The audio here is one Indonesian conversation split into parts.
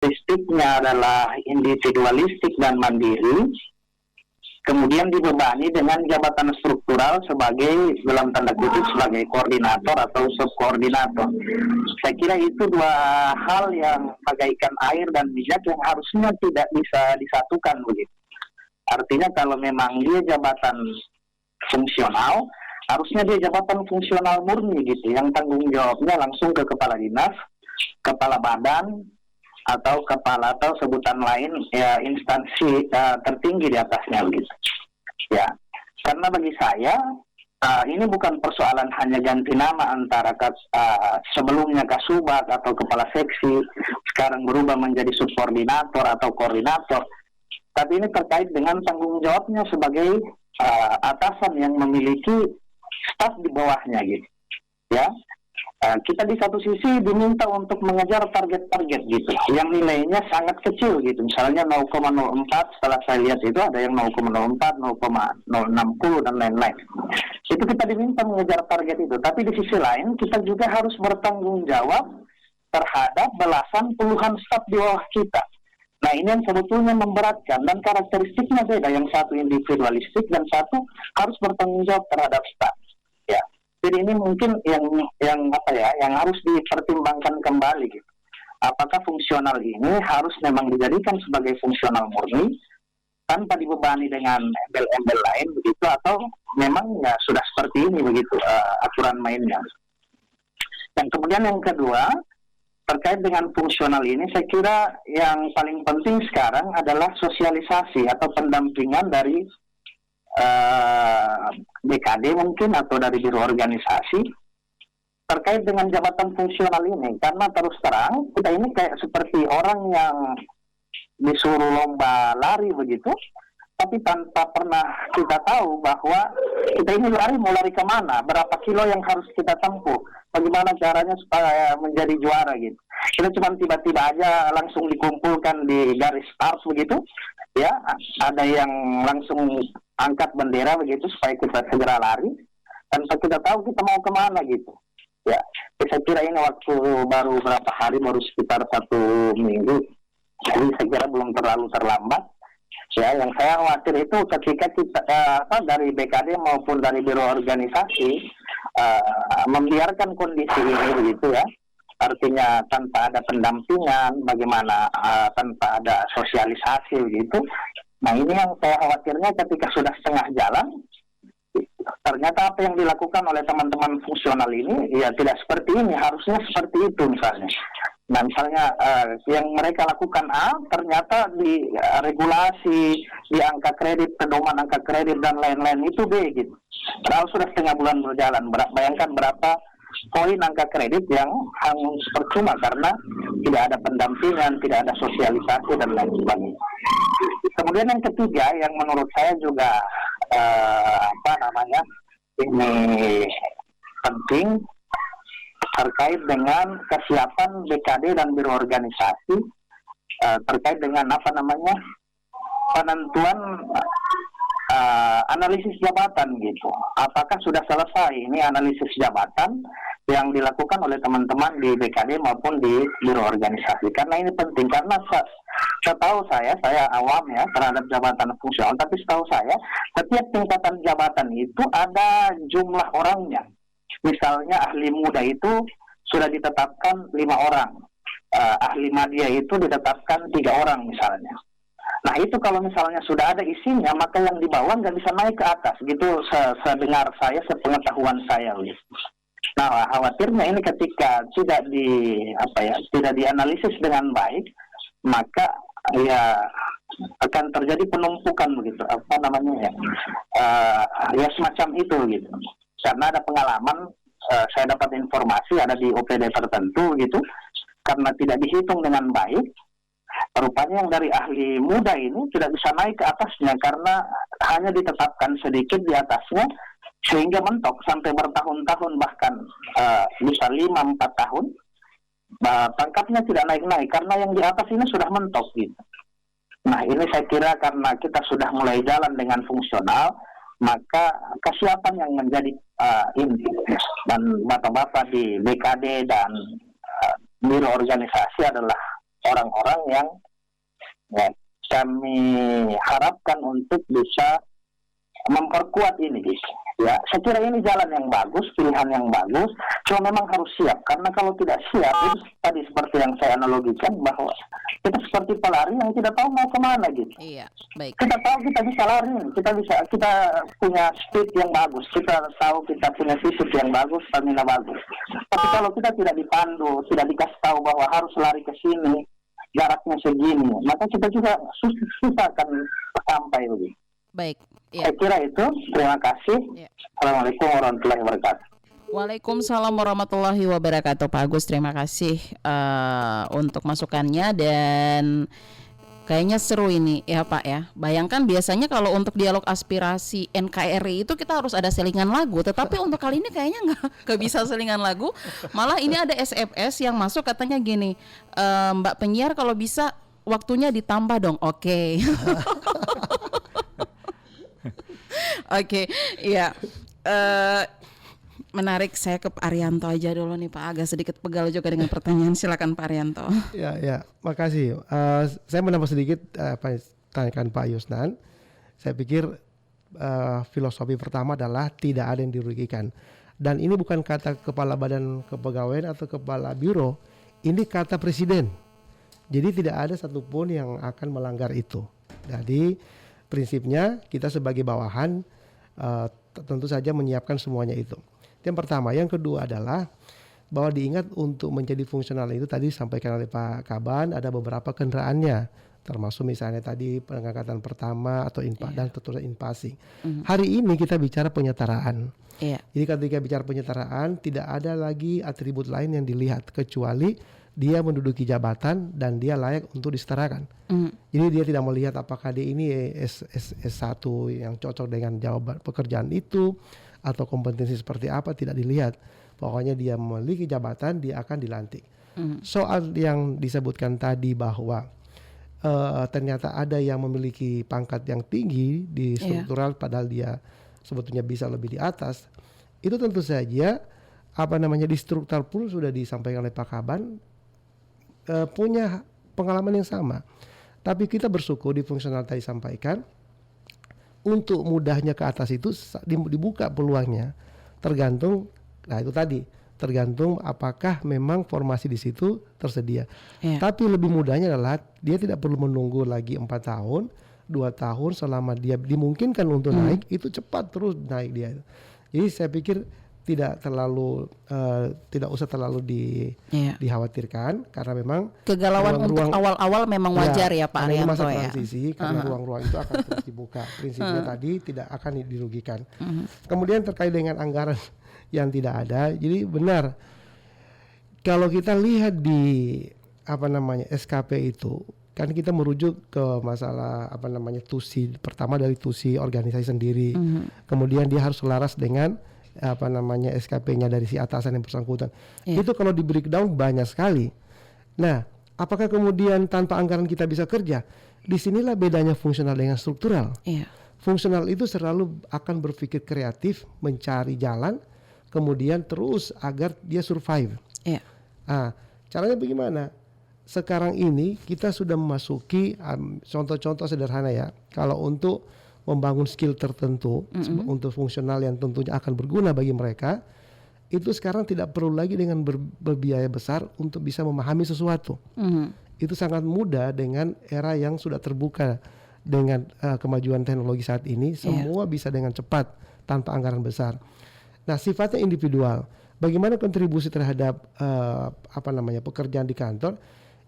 karakteristiknya adalah individualistik dan mandiri, kemudian dibebani dengan jabatan struktural sebagai, dalam tanda kutip, sebagai koordinator atau subkoordinator. Saya kira itu dua hal yang bagaikan air dan minyak yang harusnya tidak bisa disatukan begitu. Artinya kalau memang dia jabatan fungsional, harusnya dia jabatan fungsional murni gitu, yang tanggung jawabnya langsung ke kepala dinas, kepala badan, atau kepala atau sebutan lain ya, instansi tertinggi di atasnya begitu. Ya, karena bagi saya ini bukan persoalan hanya ganti nama antara sebelumnya kasubag atau kepala seksi, sekarang berubah menjadi subkoordinator atau koordinator. Tapi ini terkait dengan tanggung jawabnya sebagai atasan yang memiliki staf di bawahnya gitu. Ya. Kita di satu sisi diminta untuk mengejar target-target gitu, yang nilainya sangat kecil gitu. Misalnya 0,04, setelah saya lihat itu ada yang 0,04, 0,060 dan lain-lain. Itu kita diminta mengejar target itu. Tapi di sisi lain kita juga harus bertanggung jawab terhadap belasan puluhan staf di bawah kita. Nah ini yang sebetulnya memberatkan dan karakteristiknya beda. Yang satu individualistik dan satu harus bertanggung jawab terhadap staf. Ya. Jadi ini mungkin yang harus dipertimbangkan kembali gitu. Apakah fungsional ini harus memang dijadikan sebagai fungsional murni tanpa dibebani dengan embel-embel lain begitu, atau memang ya sudah seperti ini begitu aturan mainnya. Dan kemudian yang kedua, terkait dengan fungsional ini, saya kira yang paling penting sekarang adalah sosialisasi atau pendampingan dari BKD mungkin atau dari biro organisasi terkait dengan jabatan fungsional ini. Karena terus terang kita ini kayak seperti orang yang disuruh lomba lari begitu, tapi tanpa pernah kita tahu bahwa kita ini mau lari kemana, berapa kilo yang harus kita tempuh, bagaimana caranya supaya menjadi juara gitu. Kita cuma tiba-tiba aja langsung dikumpulkan di garis start begitu, ya ada yang langsung angkat bendera begitu supaya kita segera lari, tanpa kita tahu kita mau kemana gitu. Ya, saya kira ini waktu baru berapa hari, baru sekitar 1 minggu, jadi saya kira belum terlalu terlambat. Ya, yang saya khawatir itu ketika kita dari BKD maupun dari biro organisasi membiarkan kondisi ini begitu ya, artinya tanpa ada pendampingan, bagaimana tanpa ada sosialisasi begitu. Nah ini yang saya khawatirnya ketika sudah setengah jalan, ternyata apa yang dilakukan oleh teman-teman fungsional ini ya tidak seperti ini, harusnya seperti itu misalnya. Nah misalnya yang mereka lakukan A, ternyata di regulasi, di angka kredit, pedoman angka kredit dan lain-lain itu B gitu. Padahal sudah setengah bulan berjalan, bayangkan berapa poin angka kredit yang hangus percuma karena tidak ada pendampingan, tidak ada sosialisasi dan lain sebagainya. Kemudian yang ketiga yang menurut saya juga ini penting terkait dengan kesiapan BKD dan biro organisasi terkait dengan penentuan analisis jabatan gitu. Apakah sudah selesai ini analisis jabatan yang dilakukan oleh teman-teman di BKD maupun di biro organisasi? Karena ini penting, karena setahu saya awam ya terhadap jabatan fungsional, tapi setahu saya setiap tingkatan jabatan itu ada jumlah orangnya. Misalnya ahli muda itu sudah ditetapkan 5 orang, ahli media itu ditetapkan 3 orang misalnya. Nah itu kalau misalnya sudah ada isinya, maka yang di bawah nggak bisa naik ke atas gitu, sedengar saya, sepengetahuan saya gitu. Nah khawatirnya ini ketika tidak dianalisis dengan baik, maka ya akan terjadi penumpukan begitu, ya semacam itu gitu. Karena ada pengalaman, saya dapat informasi ada di OPD tertentu gitu, karena tidak dihitung dengan baik, rupanya yang dari ahli muda ini tidak bisa naik ke atasnya karena hanya ditetapkan sedikit di atasnya, sehingga mentok sampai bertahun-tahun, bahkan bisa 5-4 tahun pangkatnya tidak naik-naik karena yang di atas ini sudah mentok gitu. Nah ini saya kira karena kita sudah mulai jalan dengan fungsional, maka kesiapan yang menjadi inti dan bapak-bapak di BKD dan biro organisasi adalah orang-orang yang ya, kami harapkan untuk bisa memperkuat ini, guys. Ya, saya kira ini jalan yang bagus, pilihan yang bagus. Cuma memang harus siap, karena kalau tidak siap, itu tadi seperti yang saya analogikan bahwa kita seperti pelari yang tidak tahu mau kemana, gitu. Iya, baik. Kita tahu kita bisa lari, kita punya speed yang bagus, kita tahu kita punya fisik yang bagus, stamina bagus. Tapi kalau kita tidak dipandu, tidak dikasih tahu bahwa harus lari ke sini, jaraknya segini, maka kita juga susah akan sampai begitu. Baik. Ya. Saya kira itu. Terima kasih. Ya. Assalamualaikum warahmatullahi wabarakatuh. Waalaikumsalam warahmatullahi wabarakatuh, Pak Agus. Terima kasih untuk masukannya, dan kayaknya seru ini ya Pak ya. Bayangkan biasanya kalau untuk dialog aspirasi NKRI itu kita harus ada selingan lagu, tetapi untuk kali ini kayaknya nggak bisa selingan lagu. Malah ini ada SMS yang masuk katanya gini, Mbak penyiar kalau bisa waktunya ditambah dong. Oke. Oke, iya. Menarik, saya ke Pak Arianto aja dulu nih Pak, agak sedikit pegal juga dengan pertanyaan. Silakan Pak Arianto. Ya, makasih. Saya menambah sedikit apa yang ditanyakan Pak Yusnan. Saya pikir filosofi pertama adalah tidak ada yang dirugikan. Dan ini bukan kata kepala badan kepegawaian atau kepala biro, ini kata presiden. Jadi tidak ada satupun yang akan melanggar itu. Jadi prinsipnya kita sebagai bawahan tentu saja menyiapkan semuanya itu. Yang pertama. Yang kedua adalah bahwa diingat untuk menjadi fungsional itu tadi disampaikan oleh Pak Kaban, ada beberapa kendaraannya, termasuk misalnya tadi pengangkatan pertama atau dan tentu invasi. Hari ini kita bicara penyetaraan. Jadi ketika bicara penyetaraan tidak ada lagi atribut lain yang dilihat kecuali dia menduduki jabatan dan dia layak untuk disetarakan. Jadi dia tidak melihat apakah dia ini S1 yang cocok dengan jawaban pekerjaan itu atau kompetensi seperti apa, tidak dilihat. Pokoknya dia memiliki jabatan, dia akan dilantik. Soal yang disebutkan tadi bahwa ternyata ada yang memiliki pangkat yang tinggi di struktural padahal dia sebetulnya bisa lebih di atas. Itu tentu saja di struktural pun sudah disampaikan oleh Pak Kaban, punya pengalaman yang sama. Tapi kita bersyukur di fungsional tadi sampaikan untuk mudahnya ke atas itu dibuka peluangnya. Tergantung apakah memang formasi di situ tersedia. Tapi lebih mudahnya adalah dia tidak perlu menunggu lagi 4 tahun, 2 tahun selama dia dimungkinkan untuk naik, itu cepat terus naik dia. Jadi saya pikir tidak usah terlalu dikhawatirkan, karena memang kegalauan untuk awal-awal memang wajar ya Pak Arianto masa transisi, karena ruang-ruang itu akan terus dibuka. Prinsipnya tadi tidak akan dirugikan. Kemudian terkait dengan anggaran yang tidak ada, jadi benar kalau kita lihat di SKP itu kan kita merujuk ke masalah tusi, pertama dari tusi organisasi sendiri, kemudian dia harus selaras dengan SKP-nya dari si atasan yang bersangkutan. Itu kalau di breakdown banyak sekali. Nah, apakah kemudian tanpa anggaran kita bisa kerja? Disinilah bedanya fungsional dengan struktural. Fungsional itu selalu akan berpikir kreatif, mencari jalan, kemudian terus agar dia survive. Caranya bagaimana? Sekarang ini kita sudah memasuki contoh-contoh sederhana ya. Kalau untuk membangun skill tertentu untuk fungsional yang tentunya akan berguna bagi mereka, itu sekarang tidak perlu lagi dengan berbiaya besar untuk bisa memahami sesuatu. Itu sangat mudah dengan era yang sudah terbuka dengan kemajuan teknologi saat ini. Semua bisa dengan cepat tanpa anggaran besar. Nah, sifatnya individual. Bagaimana kontribusi terhadap pekerjaan di kantor?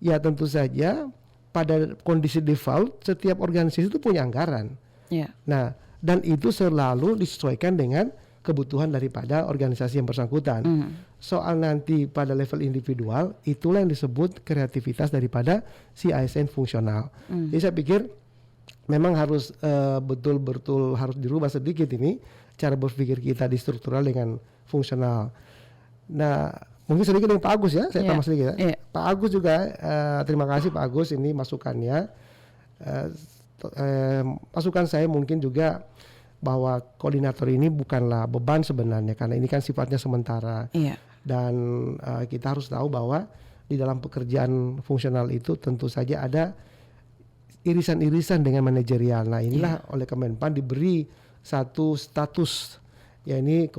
Ya tentu saja pada kondisi default setiap organisasi itu punya anggaran. Nah, dan itu selalu disesuaikan dengan kebutuhan daripada organisasi yang bersangkutan. Soal nanti pada level individual, itulah yang disebut kreativitas daripada si ASN fungsional. Jadi saya pikir memang harus betul-betul harus dirubah sedikit ini cara berpikir kita di struktural dengan fungsional. Nah, mungkin sedikit dengan Pak Agus ya, saya tambah sedikit ya. Pak Agus juga, terima kasih Pak Agus ini masukannya. Masukan saya mungkin juga bahwa koordinator ini bukanlah beban sebenarnya, karena ini kan sifatnya sementara. Dan kita harus tahu bahwa di dalam pekerjaan fungsional itu tentu saja ada irisan-irisan dengan manajerial. Nah inilah oleh Kemenpan diberi satu status, ya ini